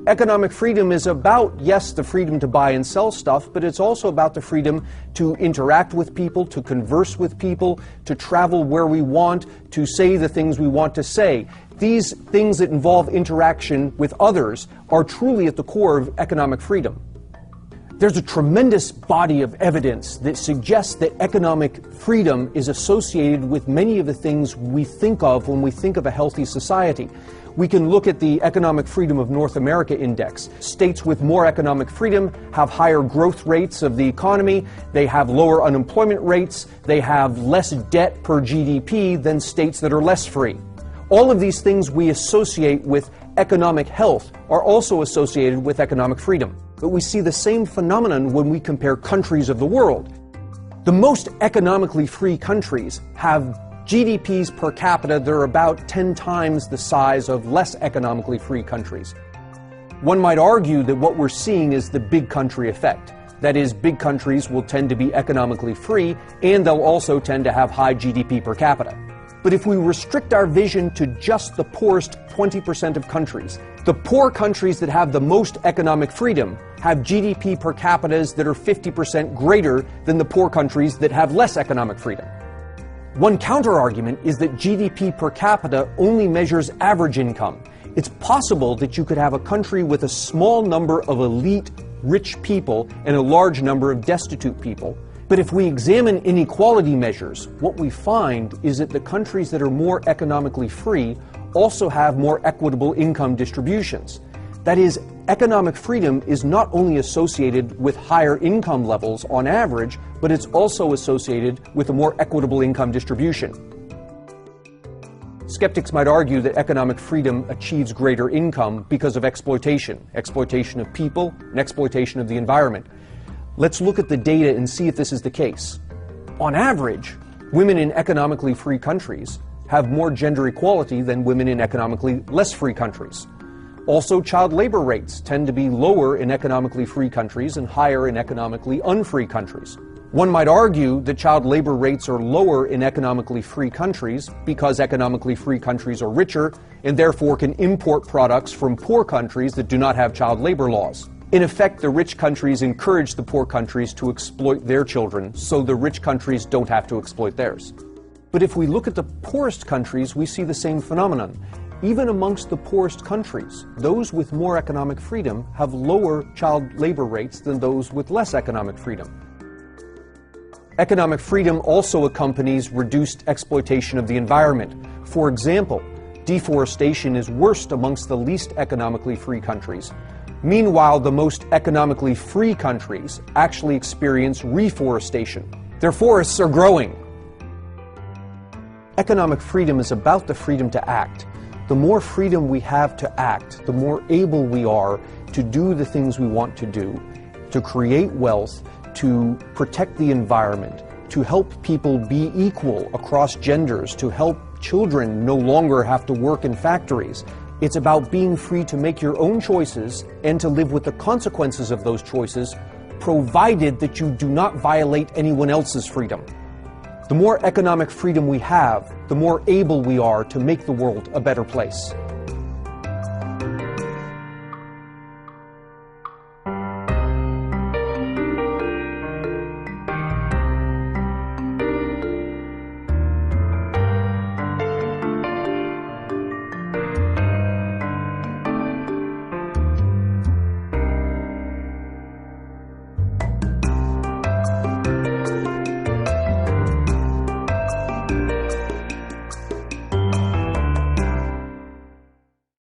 Economic freedom is about, yes, the freedom to buy and sell stuff, but it's also about the freedom to interact with people, to converse with people, to travel where we want, to say the things we want to say. These things that involve interaction with others are truly at the core of economic freedom. There's a tremendous body of evidence that suggests that economic freedom is associated with many of the things we think of when we think of a healthy society. We can look at the Economic Freedom of North America Index. States with more economic freedom have higher growth rates of the economy, they have lower unemployment rates, they have less debt per GDP than states that are less free. All of these things we associate with economic health are also associated with economic freedom. But we see the same phenomenon when we compare countries of the world. The most economically free countries have GDPs per capita that are about 10 times the size of less economically free countries. One might argue that what we're seeing is the big country effect. That is, big countries will tend to be economically free, and they'll also tend to have high GDP per capita. But if we restrict our vision to just the poorest 20% of countries, the poor countries that have the most economic freedom have GDP per capitas that are 50% greater than the poor countries that have less economic freedom. One counter-argument is that GDP per capita only measures average income. It's possible that you could have a country with a small number of elite, rich people and a large number of destitute people. But if we examine inequality measures, what we find is that the countries that are more economically free also have more equitable income distributions. That is, economic freedom is not only associated with higher income levels on average, but it's also associated with a more equitable income distribution. Skeptics might argue that economic freedom achieves greater income because of exploitation of people and exploitation of the environment. Let's look at the data and see if this is the case. On average, women in economically free countries have more gender equality than women in economically less free countries. Also, child labor rates tend to be lower in economically free countries and higher in economically unfree countries. One might argue that child labor rates are lower in economically free countries because economically free countries are richer and therefore can import products from poor countries that do not have child labor laws. In effect, the rich countries encourage the poor countries to exploit their children, so the rich countries don't have to exploit theirs. But if we look at the poorest countries, we see the same phenomenon. Even amongst the poorest countries, those with more economic freedom have lower child labor rates than those with less economic freedom. Economic freedom also accompanies reduced exploitation of the environment. For example, deforestation is worst amongst the least economically free countries. Meanwhile, the most economically free countries actually experience reforestation. Their forests are growing. Economic freedom is about the freedom to act. The more freedom we have to act, the more able we are to do the things we want to do, to create wealth, to protect the environment, to help people be equal across genders, to help children no longer have to work in factories. It's about being free to make your own choices and to live with the consequences of those choices, provided that you do not violate anyone else's freedom. The more economic freedom we have, the more able we are to make the world a better place.